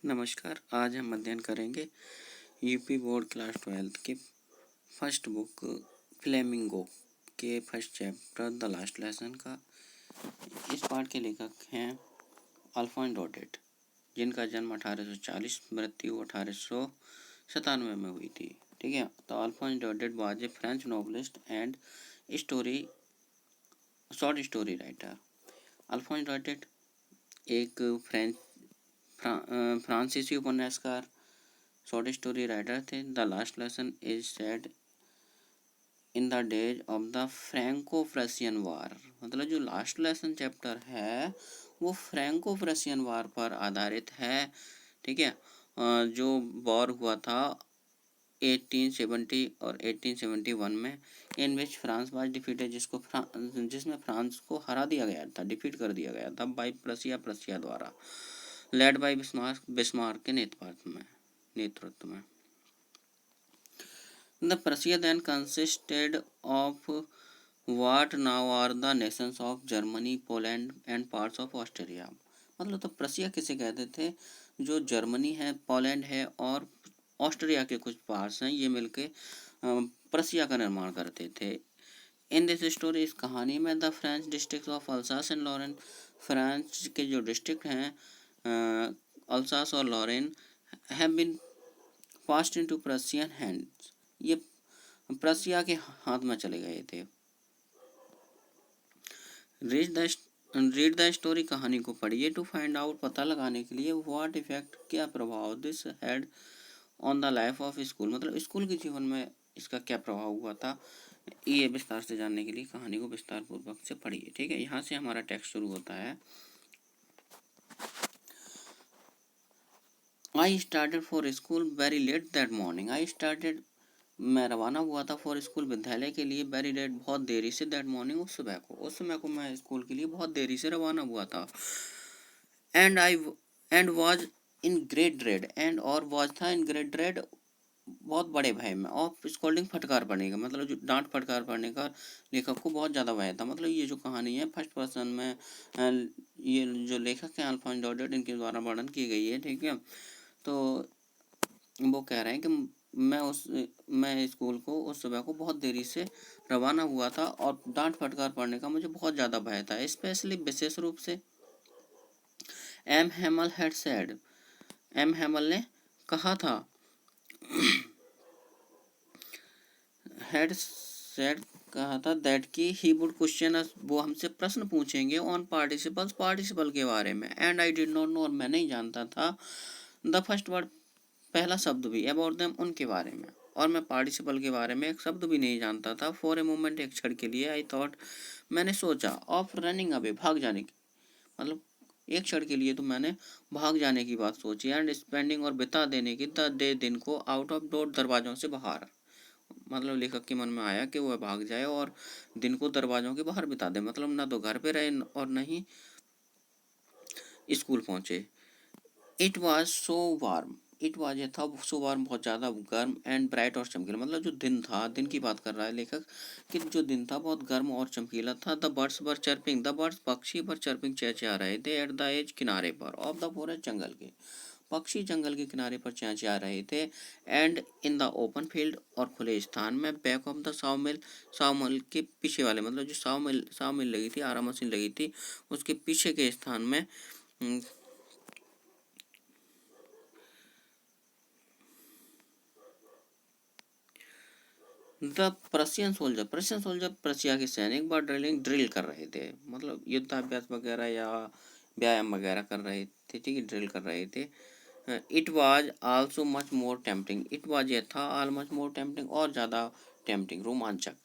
नमस्कार। आज हम अध्ययन करेंगे यूपी बोर्ड क्लास 12 के फर्स्ट बुक फ्लेमिंगो के first chapter the last lesson का। इस पाठ के लेखक हैं अल्फोंस डोडेट, जिनका जन्म 1840, मृत्यु 1897 में हुई थी। ठीक है, तो Alphonse Daudet was a French novelist and short story writer. Alphonse Daudet एक फ्रांसीसी उपन्यासकार, शॉर्ट स्टोरी राइटर थे। The last lesson is said in the days of the Franco Prussian war. मतलब जो लास्ट लेसन चैप्टर है वो Franco Prussian वार पर आधारित है। ठीक है, जो वॉर हुआ था 1870 और 1871 में, इन विच फ्रांस वाज डिफीटेड, जिसमें फ्रांस को हरा दिया गया था, डिफीट कर दिया गया था बाय प्रशिया द्वारा, लेड बाय बिस्मार्क के नेतृत्व में। The Prussia then consisted of what now are the nations of Germany, Poland and parts of Austria। मतलब तो प्रसिया किसे कहते थे? जो जर्मनी है, पोलैंड है और ऑस्ट्रिया के कुछ पार्ट्स हैं, ये मिलके प्रसिया का निर्माण करते थे। इन दिस स्टोरी, इस कहानी में, the French district of Alsace and Lorraine, France के जो डिस्ट्रिक्ट हैं अल्सास और Lorraine, have been passed into Prussian hands, ये प्रशिया के हाथ में चले गए थे। रीड द स्टोरी, कहानी को पढ़िए, टू फाइंड आउट, पता लगाने के लिए, व्हाट इफेक्ट, क्या प्रभाव, this had on the life of school, मतलब स्कूल के जीवन में इसका क्या प्रभाव हुआ था, ये विस्तार से जानने के लिए कहानी को विस्तार पूर्वक से पढ़िए। ठीक है, यहाँ से हमारा टेक्स्ट शुरू होता है। I started for school very let that morning. मैं रवाना हुआ था फॉर स्कूल, विद्यालय के लिए, वेरी लेट, बहुत देरी से, दैट मॉर्निंग, उस समय को मैं स्कूल के लिए बहुत देरी से रवाना हुआ था। And was in great dread, and और वाज था इन ग्रेट ड्रेड, बहुत बड़े भय में, ऑफ स्कोल्डिंग, फटकार पड़ने का, मतलब जो डांट फटकार पड़ने का लेखक को बहुत ज़्यादा भय था। मतलब ये जो कहानी है फर्स्ट पर्सन में, ये जो लेखक हैं अल्फोंस डोडेट, इनके द्वारा वर्णन की गई है। ठीक है, तो वो कह रहे हैं कि मैं स्कूल को उस सुबह को बहुत देरी से रवाना हुआ था और डांट फटकार पड़ने का मुझे बहुत ज़्यादा भय था, स्पेशली, विशेष रूप से। M Hamel had said, M Hamel ने कहा था, हैड सेड कहा था, दैट कि ही वुड क्वेश्चन अस, वो हमसे प्रश्न पूछेंगे, ऑन पार्टिसिपल्स, पार्टिसिपल के बारे में, and I did not know, और मैं नहीं जानता था, द फर्स्ट वर्ड, पहला शब्द भी, अबाउट देम, उनके बारे में, और मैं पार्टिसिपल के बारे में एक शब्द भी नहीं जानता था। फॉर ए मोमेंट, एक क्षण के लिए, आई थॉट, मैंने सोचा, ऑफ रनिंग अवे, भाग जाने की, मतलब एक क्षण के लिए तो मैंने भाग जाने की बात सोची, एंड स्पेंडिंग, और बिता देने की, द डे, दिन को, आउट ऑफ डोर, दरवाजों से बाहर, मतलब लेखक के मन में आया कि वह भाग जाए और दिन को दरवाजों के बाहर बिता दे, मतलब ना तो घर पे रहे और न ही स्कूल पहुंचे। It was so warm, it was, ये था, सो वार्म, बहुत ज़्यादा गर्म, एंड ब्राइट, और चमकीला, मतलब जो दिन था, दिन की बात कर रहा है लेखक कि जो दिन था बहुत गर्म और चमकीला था। The birds were chirping, the birds, पक्षी, वर चर्पिंग, चहचहा रहे थे, एट द एज, किनारे पर, ऑफ द फॉरेस्ट, जंगल के, पक्षी जंगल के किनारे पर चहचहा रहे थे, and in the open field, और खुले स्थान में, बैक ऑफ द सावमिल, सावमिल के पीछे वाले, मतलब जो सावमिल लगी थी, आरा मशीन लगी थी, उसके पीछे के स्थान में, द प्रशियन सोल्जर, प्रशिया के सैनिक, बार ड्रिल कर रहे थे, मतलब युद्धाभ्यास वगैरह या व्यायाम वगैरह कर रहे थे। ठीक है, ड्रिल कर रहे थे। It was also much more tempting, it was, ये था, ऑल मच मोर टेम्पटिंग, और ज़्यादा टेम्पटिंग, रोमांचक,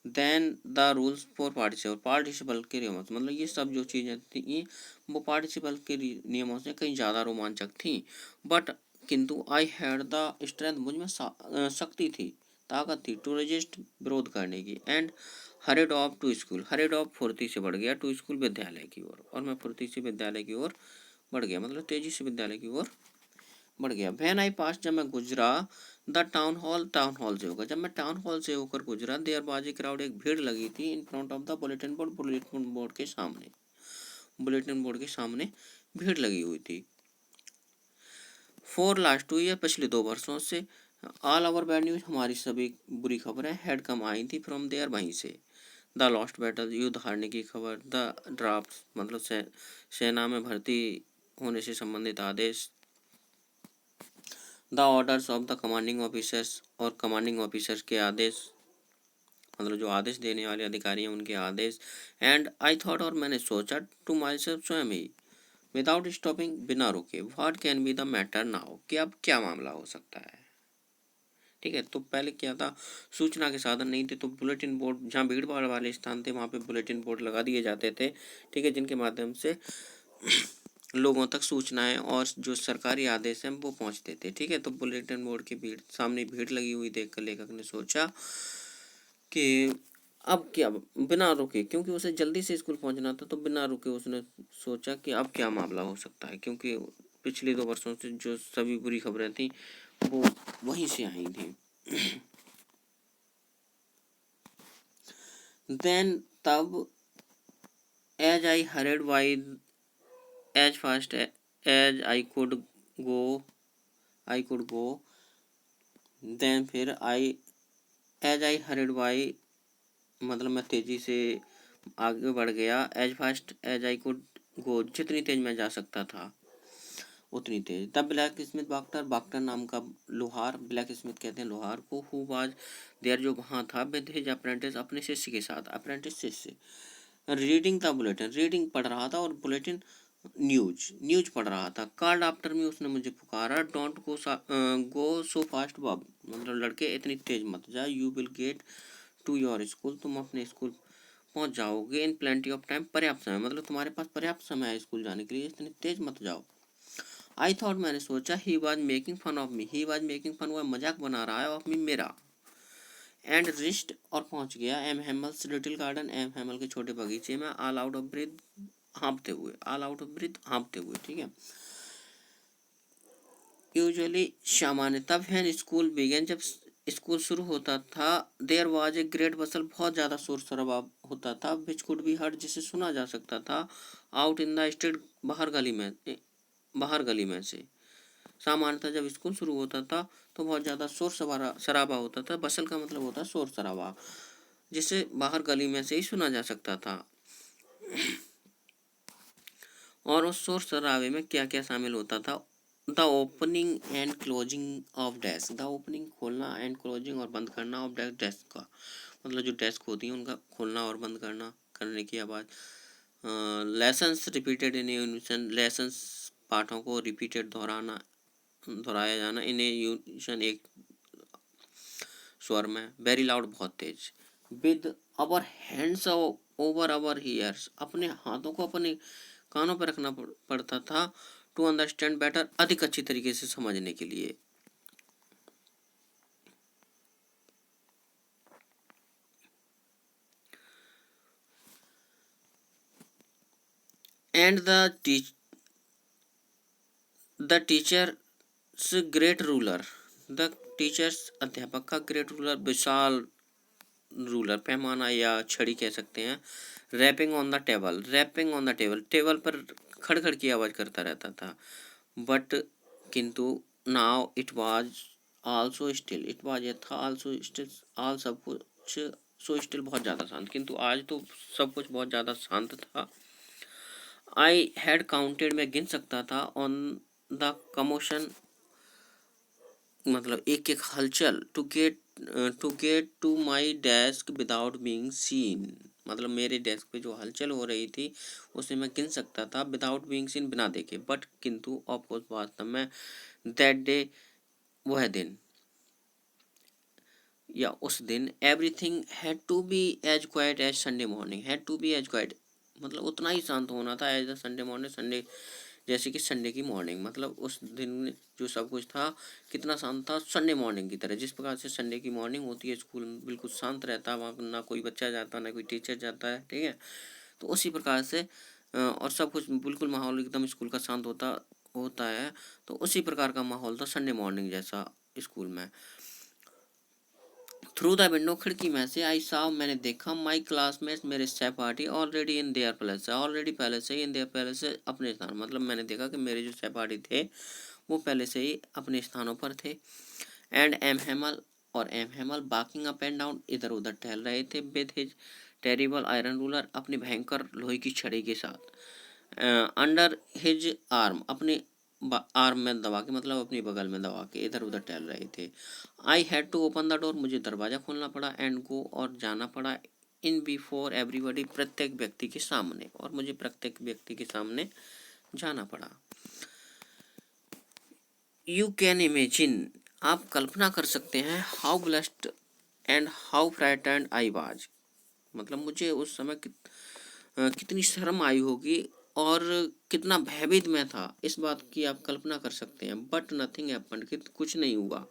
than the rules for participle, participle के नियमों से, मतलब ये सब जो चीज़ें थी वो पार्टिसिपल के नियमों से कहीं ज़्यादा रोमांचक थी। बट, किंतु, आई हैड द स्ट्रेंथ, मुझ में शक्ति थी, ताकत थी, टू रेजिस्ट, विरोध करने की, and hurried off to school, hurried off, फुर्ती से बढ़ गया, टू स्कूल, विद्यालय की ओर, और मैं फुर्ती से विद्यालय की ओर बढ़ गया, मतलब तेजी से विद्यालय की ओर बढ़ गया। वैन आई पास, जब मैं गुजरा, द टाउन हॉल से होकर, जब मैं टाउन हॉल से होकर गुजरा, देयर वाज ए क्राउड, एक भीड़ लगी थी, in front of the bulletin board के सामने, बुलेटिन बोर्ड के सामने भीड़ लगी हुई थी। फॉर लास्ट 2 ईयर, पिछले 2 वर्षों से। ऑल ओवर बैड न्यूज, हमारी सभी बुरी खबरें हैड कम आई थी फ्रॉम देयर, वहीं से। द लॉस्ट बैटल, युद्ध हारने की खबर। द ड्राफ्ट, मतलब सेना में भर्ती होने से संबंधित आदेश। The orders of the commanding officers, और कमांडिंग ऑफिसर्स के आदेश, मतलब जो आदेश देने वाले अधिकारी हैं उनके आदेश। एंड आई थॉट, और मैंने सोचा, टू माई सेल्फ, स्वयं ही, विदाउट स्टॉपिंग, बिना रुके, what can be the matter now, कि अब क्या मामला हो सकता है। ठीक है, तो पहले क्या था, सूचना के साधन नहीं थे, तो बुलेटिन बोर्ड, जहाँ भीड़ भाड़ वाले स्थान थे वहाँ पे बुलेटिन बोर्ड लगा दिए जाते थे। ठीक है, जिनके माध्यम से लोगों तक सूचनाएं और जो सरकारी आदेश हैं वो पहुंचते थे। ठीक है, तो बुलेटिन बोर्ड के सामने भीड़ लगी हुई देखकर लेखक ने सोचा कि अब क्या, बिना रुके, क्योंकि उसे जल्दी से स्कूल पहुंचना था, तो बिना रुके उसने सोचा कि अब क्या मामला हो सकता है, क्योंकि पिछले 2 वर्षों से जो सभी बुरी खबरें थी वो वहीं से आई थी। देन तब, as I hurried by, as fast as I could go, then फिर एज आई हरेड वाई, मतलब मैं तेजी से आगे बढ़ गया। As fast as I could go, जितनी तेज मैं जा सकता था उतनी तेज। तब ब्लैक स्मिथ बाक्टर, बाक्टर नाम का लोहार, ब्लैक स्मिथ कहते हैं लोहार को, हु वाज देयर, जो वहाँ था, विद हिज अप्रेंटिस, अपने शिष्य के साथ, अप्रेंटिस शिष्य, रीडिंग द बुलेटिन, रीडिंग पढ़ रहा था, और बुलेटिन न्यूज पढ़ रहा था। कॉल्ड आफ्टर मी, उसने मुझे पुकारा, don't go so fast Bob, मतलब लड़के इतनी तेज मत जा, you will get to your school, तुम अपने स्कूल पहुंच जाओगे, इन प्लेंटी ऑफ टाइम, पर्याप्त समय, मतलब तुम्हारे पास पर्याप्त समय है स्कूल जाने के लिए, इतनी तेज मत जाओ। आई थॉट, मैंने सोचा, he was making fun of me, he was making fun, वह मजाक बना रहा है, ऑफ मी, मेरा। एंड रिस्ट, और पहुंच गया, M हेमल्स little garden, M Hemal के छोटे बगीचे में, ऑल आउट ऑफ ब्रेथ, हाँपते हुए, ऑल आउट ऑफ ब्रेथ, हाँपते हुए। ठीक है, यूजुअली, सामान्यतः, व्हेन स्कूल बिगेन, जब स्कूल शुरू होता था, देयर वाज ए ग्रेट बसल, बहुत ज़्यादा शोर शराबा होता था, विच कुड बी हर्ड, जिसे सुना जा सकता था, आउट इन द स्ट्रीट, बाहर गली में से। सामान्यतः जब स्कूल शुरू होता था तो बहुत ज़्यादा शोर शराबा होता था, बसल का मतलब होता है शोर शराबा, जिसे बाहर गली में से ही सुना जा सकता था। और उस शोर शराबे में क्या क्या शामिल होता था, the opening and closing of desk, the opening, खोलना, एंड क्लोजिंग, और बंद करना, ऑफ डेस्क का, मतलब जो डेस्क होती है उनका खोलना और बंद करने की आवाज़। Lessons repeated in unison, lessons, पाठों को रिपीटेड, दोहराया जाना, इन यूनिसन, एक स्वर में, वेरी लाउड, बहुत तेज, with our hands over our ears, अपने हाथों को अपने कानों पर रखना पड़ता था, टू अंडरस्टैंड बेटर, अधिक अच्छी तरीके से समझने के लिए। And the teachers great ruler, the teachers, अध्यापक का, ग्रेट रूलर, विशाल रूलर, पैमाना या छड़ी कह सकते हैं। Rapping on the table, rapping on the table, table पर खड़खड़ की आवाज़ करता रहता था। बट, किंतु, now it was also still, it was, ये था, आल्सो स्टिल, आल, सब कुछ, सो स्टिल, बहुत ज़्यादा शांत, किंतु आज तो सब कुछ बहुत ज़्यादा शांत था। आई हैड काउंटेड, मैं गिन सकता था, ऑन द कमोशन, मतलब एक एक हलचल, to get to my desk without being seen, मतलब मेरे डेस्क पे जो हलचल हो रही थी उसे मैं गिन सकता था, विदाउट बीइंग सीन, बिना देखे। बट, किंतु, ऑफकोर्स, वास्तव में, दैट डे, वह दिन, या उस दिन, everything had to be as quiet as Sunday morning, had to be as quiet, मतलब उतना ही शांत होना था, as the Sunday morning, Sunday जैसे कि संडे की मॉर्निंग, मतलब उस दिन जो सब कुछ था कितना शांत था, संडे मॉर्निंग की तरह, जिस प्रकार से संडे की मॉर्निंग होती है, स्कूल बिल्कुल शांत रहता है, वहाँ ना कोई बच्चा जाता, ना कोई टीचर जाता है। ठीक है, तो उसी प्रकार से, और सब कुछ बिल्कुल माहौल एकदम स्कूल का शांत होता है, तो उसी प्रकार का माहौल था संडे मॉर्निंग जैसा स्कूल में। थ्रू द विंडो, खिड़की में से, आई साव, मैंने देखा, माई क्लासमेट्स, मेरे सहपाठी, already in their place, already पहले से ही इन देयर प्लेस, अपने स्थान, मतलब मैंने देखा कि मेरे जो सहपाठी थे वो पहले से ही अपने स्थानों पर थे। एंड एम हेमल, और M Hamel walking up and down, इधर उधर टहल रहे थे, with his terrible iron ruler, अपनी भयंकर लोहे की छड़ी के साथ, अंडर हिज आर्म, अपने आर्म में दबा के, मतलब अपनी बगल में दबा के इधर उधर टहल रहे थे। I had to open the door, मुझे दरवाज़ा खोलना पड़ा, एंड गो, और जाना पड़ा, इन बिफोर एवरीबडी, प्रत्येक व्यक्ति के सामने, और मुझे प्रत्येक व्यक्ति के सामने जाना पड़ा। यू कैन इमेजिन, आप कल्पना कर सकते हैं, how blessed and how frightened I was, मतलब मुझे उस समय कितनी शर्म आई होगी और कितना भयभीत मैं था, इस बात की आप कल्पना कर सकते हैं। बट नथिंग हैपेंड, कि कुछ नहीं हुआ।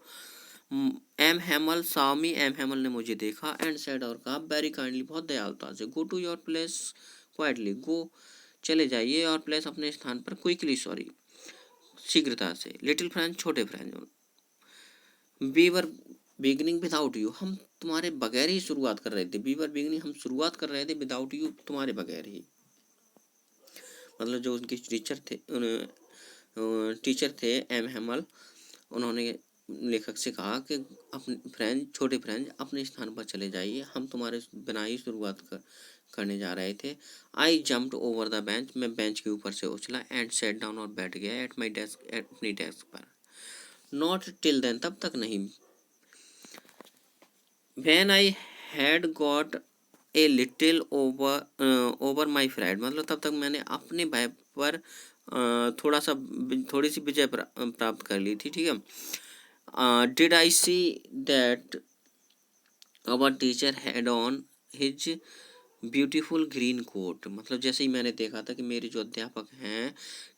एम हेमल सामी, एम हेमल ने मुझे देखा, एंड सेड, और कहा, वेरी काइंडली, बहुत दयालुता से, go to your place quietly, go, चले जाइए, और प्लेस, अपने स्थान पर, क्विकली, सॉरी, शीघ्रता से, लिटिल फ्रेंड, छोटे friend, we were beginning without you, हम तुम्हारे बगैर ही शुरुआत कर रहे थे, वी वर बिगनिंग, हम शुरुआत कर रहे थे, विदाउट यू, तुम्हारे बगैर ही, मतलब जो उनके टीचर थे एम हेमल, उन्होंने लेखक से कहा कि अपने फ्रेंड, छोटे फ्रेंड, अपने स्थान पर चले जाइए, हम तुम्हारे बिना ही शुरुआत करने जा रहे थे। आई जम्प्ड ओवर द बेंच, मैं बेंच के ऊपर से उछला, एंड सेट डाउन, और बैठ गया, एट माई डेस्क, अपनी डेस्क पर। नॉट टिल देन, तब तक नहीं, when I had got a little over my fried, मतलब तब तक मैंने अपने भय पर थोड़ी सी विजय प्राप्त कर ली थी, ठीक है। Did I see that our teacher had on his beautiful green coat, मतलब जैसे ही मैंने देखा था कि मेरे जो अध्यापक हैं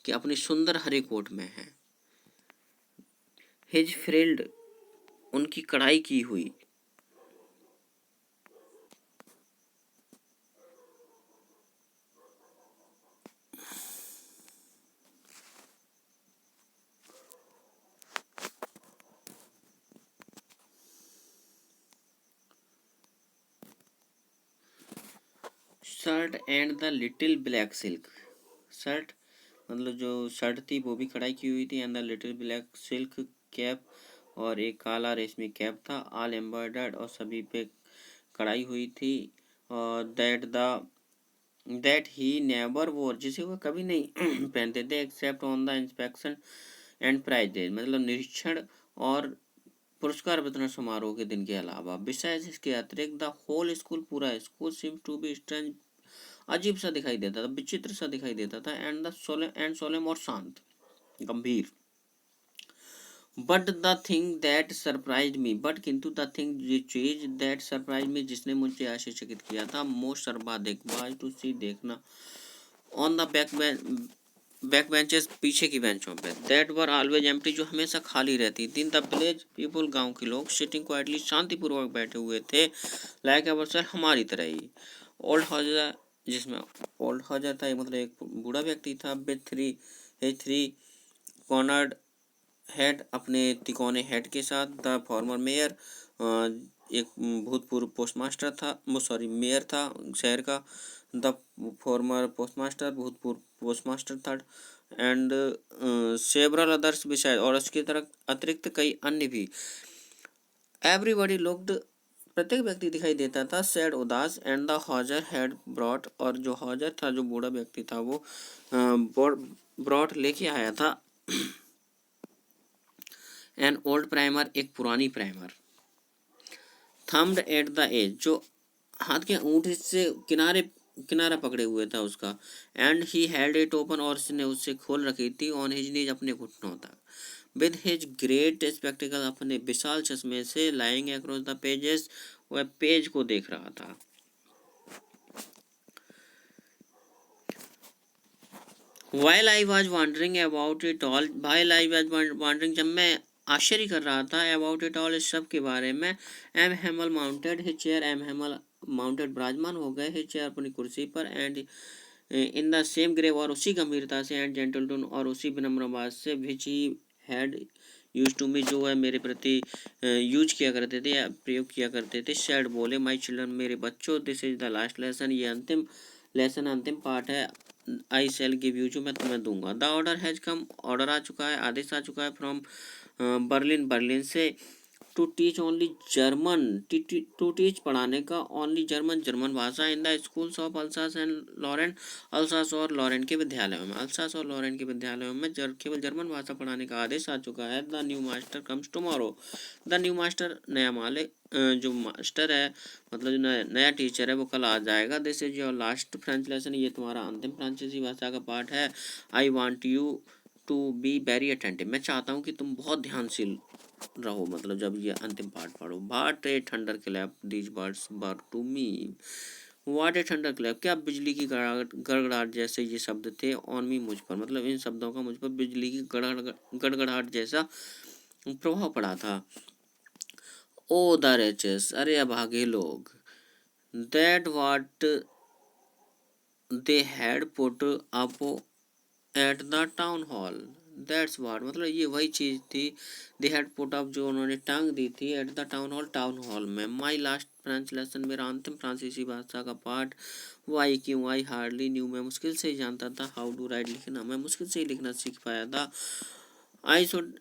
कि अपने सुंदर हरे कोट में हैं। हिज फ्रिल्ड, उनकी कढ़ाई की हुई, shirt and the little black silk, shirt, मतलब जो शर्ट थी वो भी कढ़ाई की हुई थी, and the little black silk cap, और एक काला रेशमी कैप था, ऑल एम्ब्रॉयडर्ड, और सभी पे कढ़ाई हुई थी, और दैट ही नेवर वोर, जिसे वो कभी नहीं पहनते थे, except on the inspection and prize, मतलब निरीक्षण और पुरस्कार वितरण समारोह के दिन के अलावा। बिसाइड्स, इसके अतिरिक्त, द होल स्कूल, पूरा school, seems to be strange, अजीब सा दिखाई देता था, विचित्र सा दिखाई देता था, एंड सोलेम, और शांत, गंभीर। But the thing that surprise me, but किंतु द थिंग, ये चीज, दैट सरप्राइज मी, जिसने मुझे आश्चर्यचकित किया था, मोस्ट, सर्वाधिक, वाज टू सी, देखना, ऑन द बैक बेंचेस, पीछे की बेंचों पे, दैट वर ऑलवेज एम्प्टी, जो हमेशा खाली रहती थी, द विलेज पीपल, गांव के लोग, सिटिंग क्वाइटली, शांतिपूर्वक बैठे हुए थे, लाइक अवर, हमारी तरह ही। ओल्ड हाउस, जिसमें ओल्ड हॉजर था, मतलब एक बूढ़ा व्यक्ति था, विद थ्री कॉर्नर्ड हेड, अपने तिकोने हेड के साथ, द फॉर्मर मेयर, एक भूतपूर्व पोस्टमास्टर था, वो सॉरी मेयर था शहर का, द फॉर्मर पोस्टमास्टर, भूतपूर्व पोस्टमास्टर था, एंड सेवरल अदर्स बिसाइड, और उसकी तरफ अतिरिक्त कई अन्य भी। एवरीबडी लुक्ड, प्रत्येक व्यक्ति दिखाई देता था, सैड, उदास, एंड द हॉजर हैड ब्रॉट, और जो हॉजर था, जो बूढ़ा व्यक्ति था, वो ब्रॉट लेके आया था, एन ओल्ड प्राइमर, एक पुरानी primer, thumbed at the edge, जो हाथ के अंगूठे से किनारा पकड़े हुए था उसका, and he held it open, और उसने उसे खोल रखी थी, ऑन हिज नीज, अपने घुटनों तक, विद हिज ग्रेट स्पेक्टिकल, अपने विशाल चश्मे से, लाइंग अक्रॉस द पेजेस, वह पेज को देख रहा था। While I was wondering about it all, while I was wondering, जब मैं आश्चर्य कर रहा था, about it all, इस सब के बारे में, M Hamel mounted his chair, M Hamel mounted, विराजमान हो गए, हिज चेयर, अपनी कुर्सी पर, and in the same grave, और उसी गंभीरता से, एंड जेंटल टोन, और उसी विनम्र आवाज से, which he had use to me, जो है मेरे प्रति यूज किया करते थे या प्रयोग किया करते थे, सैड, बोले, माई चिल्ड्रन, मेरे बच्चों, this is the last lesson, ये अंतिम लेसन, अंतिम पाठ है, आई सेल गिव यू, जो मैं तुम्हें दूंगा। The order has come, order आ चुका है, आदेश आ चुका है, फ्रॉम बर्लिन, बर्लिन से, to teach only German, to teach पढ़ाने का, ओनली जर्मन, जर्मन भाषा, in the schools of Alsace and Lorraine, Alsace और लॉरेंट के विद्यालयों में, अल्सास और लॉरेंट के विद्यालयों में केवल जर्मन भाषा पढ़ाने का आदेश आ चुका है। The new master comes tomorrow, the new master, नया मालिक, जो मास्टर है मतलब जो नया टीचर है वो कल आ जाएगा। This is your last French lesson, ये तुम्हारा अंतिम फ्रांसीसी भाषा का पाठ है। I want you to be very attentive, मैं चाहता हूँ कि तुम बहुत ध्यानशील रहो, मतलब जब ये अंतिम पाठ पढ़ो। What a thunder clap these words were to me, what a thunder clap, क्या बिजली की गड़गड़ाहट जैसे ये शब्द थे, ऑन मी, मुझ पर, मतलब इन शब्दों का मुझ पर बिजली की गड़गड़ाहट जैसा प्रभाव पड़ा था। ओ द रेचेस, अरे अभागे लोग, that what they had put up at the town hall, that's what, मतलब ये वही चीज़ थी, दे हैड पुट अप, जो उन्होंने टांग दी थी, at the town hall, town hall में। माई लास्ट फ्रेंच लेसन, मेरा अंतिम फ्रांसीसी भाषा का पाठ। वाई, क्यों, आई हार्डली न्यू, मैं मुश्किल से ही जानता था, हाउ टू राइट, लिखना, मैं मुश्किल से ही लिखना सीख पाया था। I should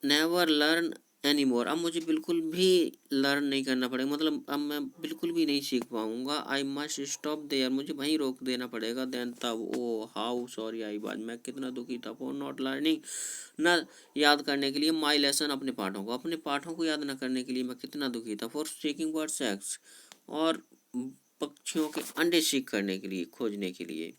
never learn any more, अब मुझे बिल्कुल भी लर्न नहीं करना पड़ेगा, मतलब अब मैं बिल्कुल भी नहीं सीख पाऊंगा। आई मस्ट स्टॉप देयर, मुझे वहीं रोक देना पड़ेगा। देन, तब, ओ हाउ सॉरी आई वाज, मैं कितना दुखी था, फॉर नॉट लर्निंग, न याद करने के लिए, माई लेसन, अपने पाठों को याद न करने के लिए मैं कितना दुखी था। फॉर सीकिंग बर्ड सेक्स, और पक्षियों के अंडे सीख करने के लिए, खोजने के लिए।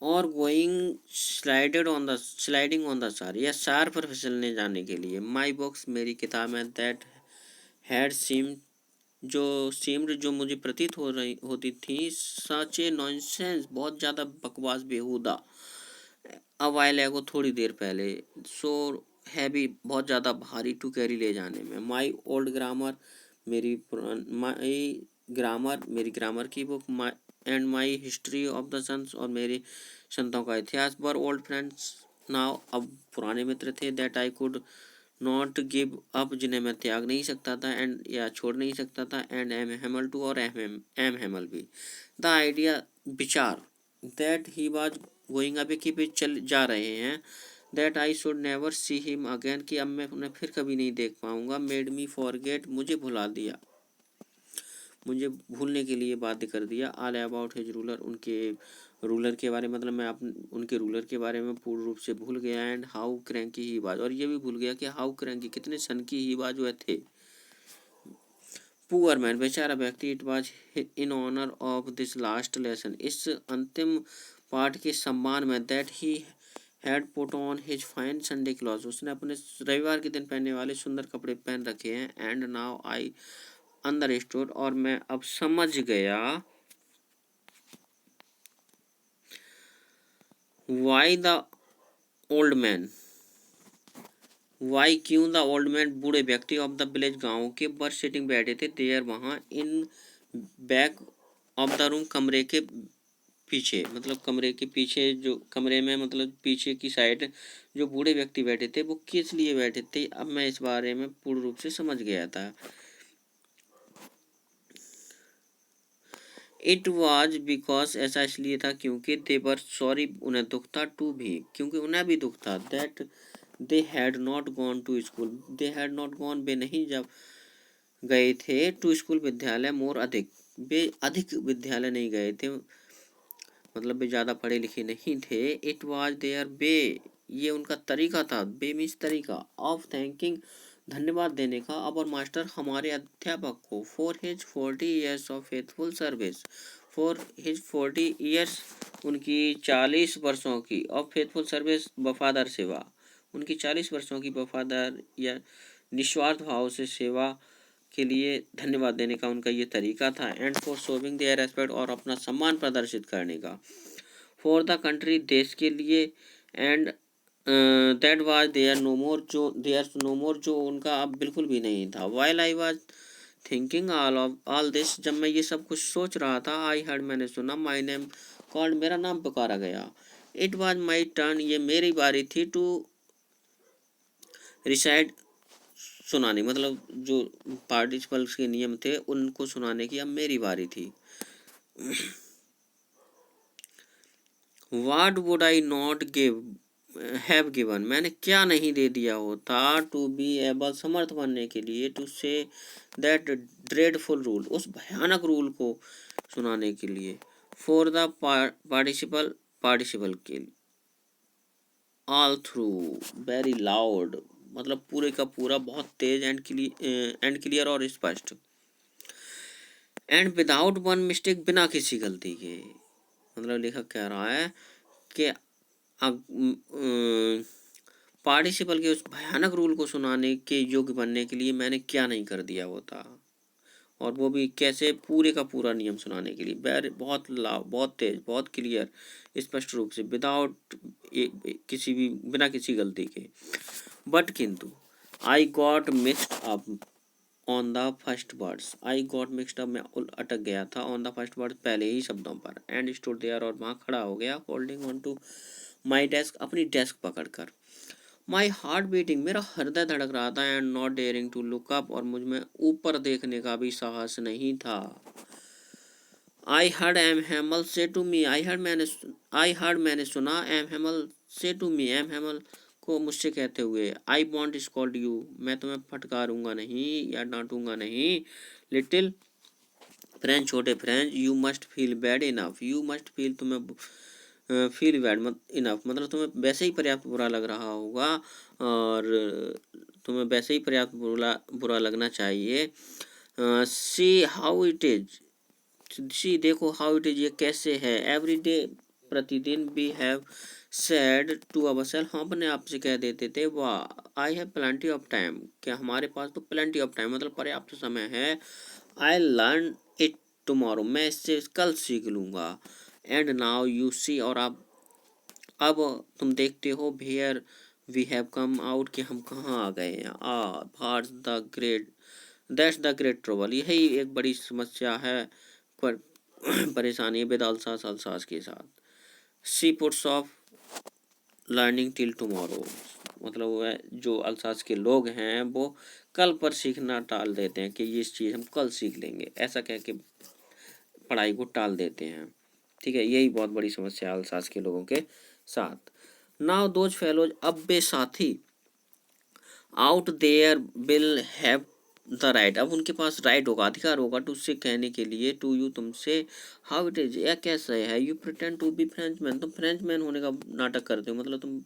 और गोइंग स्लाइडिंग ऑन द सार, या सार पर फिसलने जाने के लिए। माई बुक्स, मेरी किताबें, दैट हैड सीम, जो मुझे प्रतीत होती थी, सच ए नॉनसेंस, बहुत ज़्यादा बकवास, बेहुदा, अ व्हाइल एगो, थोड़ी देर पहले, सो हैवी, बहुत ज़्यादा भारी, टू कैरी, ले जाने में। माई ओल्ड ग्रामर, मेरी ग्रामर की book, and my history of the saints, और मेरे संतों का इतिहास। वर ओल्ड फ्रेंड्स नाउ, अब पुराने मित्र थे, that I could not give up, जिन्हें मैं त्याग नहीं सकता था, एंड, या छोड़ नहीं सकता था, एंड एम हेमल टू, और एम हेमल भी। द आइडिया, विचार, दैट ही वाज गोइंग, अभी की भी चल जा रहे हैं, that I should never see him again, कि अब मैं उन्हें फिर कभी नहीं देख पाऊंगा। मेड मी फॉरगेट, मुझे भुला दिया, मुझे भूलने के लिए बाध्य कर दिया। ऑल अबाउट हिज रूलर, उनके रूलर के बारे में, मतलब मैं उनके रूलर के बारे में पूर्ण रूप से भूल गया। And how cranky he was, और ये भी भूल गया कि हाउ क्रैंकी, कितने सनकी ही वाज वह थे। पुअर मैन, बेचारा व्यक्ति, it was in honour of this last lesson, इस अंतिम पाठ के सम्मान में, that he had put on his fine Sunday cloth, उसने अपने रविवार के दिन पहनने वाले सुंदर कपड़े पहन रखे हैं। एंड नाउ आई अंडरस्टूड, और मैं अब समझ गया, why the old man, why, क्यों, द ओल्ड मैन, बूढ़े व्यक्ति, ऑफ द विलेज, गाँव के, वर सिटिंग, बैठे थे, देयर, वहाँ, in back of the room, कमरे के पीछे, मतलब कमरे के पीछे, जो कमरे में मतलब पीछे की साइड जो बूढ़े व्यक्ति बैठे थे, वो किस लिए बैठे थे, अब मैं इस बारे में पूर्ण रूप से समझ गया था। इट वॉज बिकॉज, ऐसा इसलिए था क्योंकि, दे वर सॉरी, उन्हें दुख था, टू भी, क्योंकि उन्हें भी दुख था, that they had not gone to school, they had not gone, वे नहीं जब गए थे, टू स्कूल, विद्यालय, मोर, अधिक, वे अधिक विद्यालय नहीं गए थे, मतलब वे ज़्यादा पढ़े लिखे नहीं थे। इट वॉज देयर वे, ये उनका तरीका था, बे मीन्स तरीका, ऑफ थैंकिंग, धन्यवाद देने का, अवर मास्टर, हमारे अध्यापक को, for his 40 years of faithful service, for his 40 years, उनकी 40 वर्षों की, ऑफ फेथफुल सर्विस, वफादार सेवा, उनकी 40 वर्षों की वफादार या निस्वार्थ भाव से सेवा के लिए धन्यवाद देने का उनका ये तरीका था। And for showing their respect, और अपना सम्मान प्रदर्शित करने का, फॉर द कंट्री, देश के लिए, and that was there no more, जो देयर नो मोर, जो उनका अब बिल्कुल भी नहीं था। While I was thinking all this, जब मैं ये सब कुछ सोच रहा था, आई हर्ड, मैंने सुना, माई नेम कॉल्ड, मेरा नाम पुकारा गया। इट वाज माई टर्न, ये मेरी बारी थी, टू रिसाइड, सुनाने, मतलब जो पार्टिसिपल्स के नियम थे उनको सुनाने की अब मेरी बारी थी। What would I not have given, मैंने क्या नहीं दे दिया होता, टू बी एबल, समर्थ बनने के लिए, to say that dreadful rule, उस भयानक रूल को सुनाने के लिए, फॉर द पार्टिसिपल के लिए, ऑल थ्रू, वेरी लाउड, मतलब पूरे का पूरा बहुत तेज एंड क्लियर और स्पष्ट, एंड विदाउट वन मिस्टेक, बिना किसी गलती के। मतलब लेखक कह रहा है कि पार्टिसिपल के उस भयानक रूल को सुनाने के योग्य बनने के लिए मैंने क्या नहीं कर दिया होता, और वो भी कैसे, पूरे का पूरा नियम सुनाने के लिए, बहुत लाभ, बहुत तेज, बहुत क्लियर, स्पष्ट रूप से, विदाउट किसी भी, बिना किसी गलती के। बट किंतु I got mixed up on the first words, I got mixed up, मैं अटक गया था, ऑन द फर्स्ट वर्ड, पहले ही शब्दों पर, एंड स्टूड देयर, और वहाँ खड़ा हो गया, holding on to my desk, अपनी डेस्क पकड़कर, माई हार्ट बीटिंग, मेरा हृदय धड़क रहा था, and not daring to look up, और मुझ में ऊपर देखने का भी साहस नहीं था। आई हर्ड एम हेमल से टू मी, आई हर्ड मैंने सुना, एम हेमल से टू मी, एम हेमल को मुझसे कहते हुए, आई वॉन्ट स्कॉल्ड यू, मैं तुम्हें फटकारूंगा नहीं या डांटूंगा नहीं, लिटिल फ्रेंच, छोटे French, you must feel bad enough, you must feel, तुम्हें फील बैड इनफ, मतलब तुम्हें वैसे ही पर्याप्त बुरा लग रहा होगा, और तुम्हें वैसे ही पर्याप्त बुरा लगना चाहिए। See how it is, see देखो, हाउ इट इज, ये कैसे है, एवरी डे, प्रतिदिन, we have said to ourselves, हम अपने आप से कह देते थे, वाह, I have plenty of time, क्या हमारे पास तो प्लेंटी ऑफ टाइम, मतलब पर्याप्त समय है, आई लर्न इट टुमारो, मैं इससे कल सीख लूँगा, एंड नाउ यू सी, और अब तुम देखते हो, where we have come out, कि हम कहाँ आ गए हैं, that's the great, that's the great trouble, यही एक बड़ी समस्या है, पर परेशानी, विद अल्सास, अल्सास के साथ, she puts off learning till tomorrow, मतलब वह जो अल्सास के लोग हैं वो कल पर सीखना टाल देते हैं, कि ये चीज़ हम कल सीख लेंगे, ऐसा कह के पढ़ाई को टाल देते हैं। ठीक है, यही बहुत बड़ी समस्या है अल्सास के लोगों के साथ। नाउ दोज फेलोज, अब वे साथी, out there will have the right, अब उनके पास राइट होगा, अधिकार होगा, टू से कहने के लिए, टू यू, तुमसे, हाउ इट इज, यह कैसे है, you pretend to be Frenchman, तुम फ्रेंच मैन होने का नाटक करते हो, मतलब तुम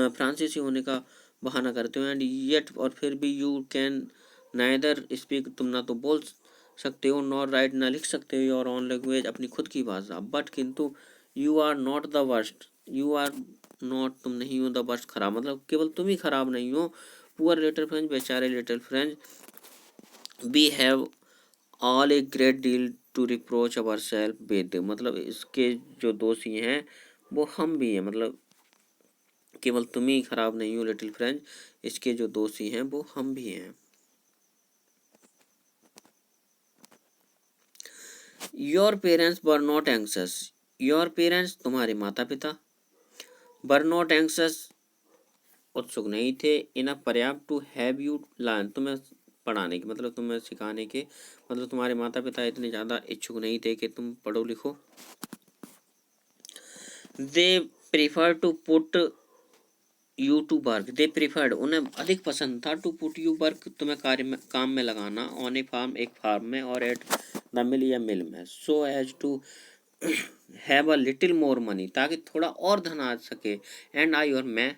फ्रांसीसी होने का बहाना करते हो, एंड येट, और फिर भी, यू कैन नाइदर स्पीक, तुम ना तो बोल सकते हो, नॉर राइट, ना लिख सकते हो, योर ओन लैंग्वेज, अपनी खुद की भाषा, बट किंतु, you are not the worst, you are not, तुम नहीं हो, द वर्स्ट, खराब, मतलब केवल तुम ही खराब नहीं हो, पुअर लिटिल फ्रेंच, बेचारे little French, we have all a great deal to reproach ourselves with, मतलब इसके जो दोषी हैं वो हम भी हैं, मतलब केवल तुम ही खराब नहीं हो लिटिल फ्रेंच, इसके जो दोषी हैं वो हम भी हैं। Your parents were not anxious, your parents, तुम्हारे माता पिता, वर नॉट एंक्शस, उत्सुक नहीं थे, इनफ, पर्याप्त, टू हैव यू लर्न, तुम्हें पढ़ाने की, मतलब तुम्हें सिखाने के, मतलब तुम्हारे माता पिता इतने ज़्यादा इच्छुक नहीं थे कि तुम पढ़ो लिखो। They prefer to put you to work, they preferred, उन्हें अधिक पसंद था, टू पुट यू वर्क, तुम्हें काम में लगाना, ऑन ए फार्म, एक फार्म में, और एट द मिल, या मिल में, so as to have a little more money, ताकि थोड़ा और धन आ सके, एंड आई, और मैं,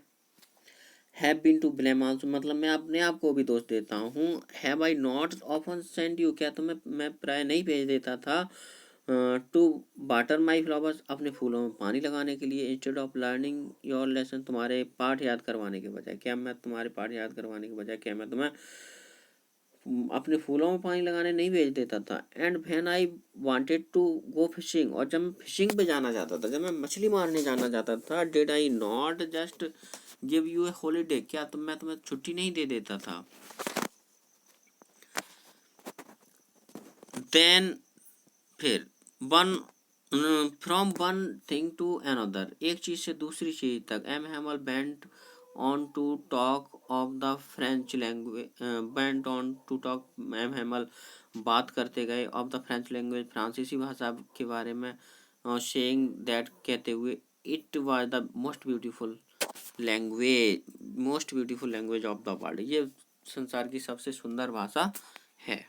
have been to blame also, मतलब मैं अपने आप को भी दोष देता हूँ, have I not often sent you, क्या तुम्हें मैं प्राय नहीं भेज देता था, टू वाटर माई फ्लावर्स, अपने फूलों में पानी लगाने के लिए, instead of learning your lesson, तुम्हारे पाठ याद करवाने के बजाय, क्या मैं तुम्हारे पाठ याद करवाने के बजाय, क्या मैं तुम्हें अपने फूलों में पानी लगाने नहीं भेज देता था, and when I wanted to go fishing, और जब मैं फिशिंग पे जाना चाहता था, जब मैं मछली मारने जाना चाहता था, did I not just give U A holiday, क्या मैं तुम्हें छुट्टी नहीं दे देता था, देन, फिर, one, from one thing to another, एक चीज से दूसरी चीज तक, M Hamel went on to talk of the French language went on to talk M Hamel बात करते गए ऑफ द फ्रेंच लैंग्वेज फ्रांसीसी भाषा के बारे में सेइंग दैट कहते हुए it was the most beautiful language of the world, ये संसार की सबसे सुंदर भाषा है।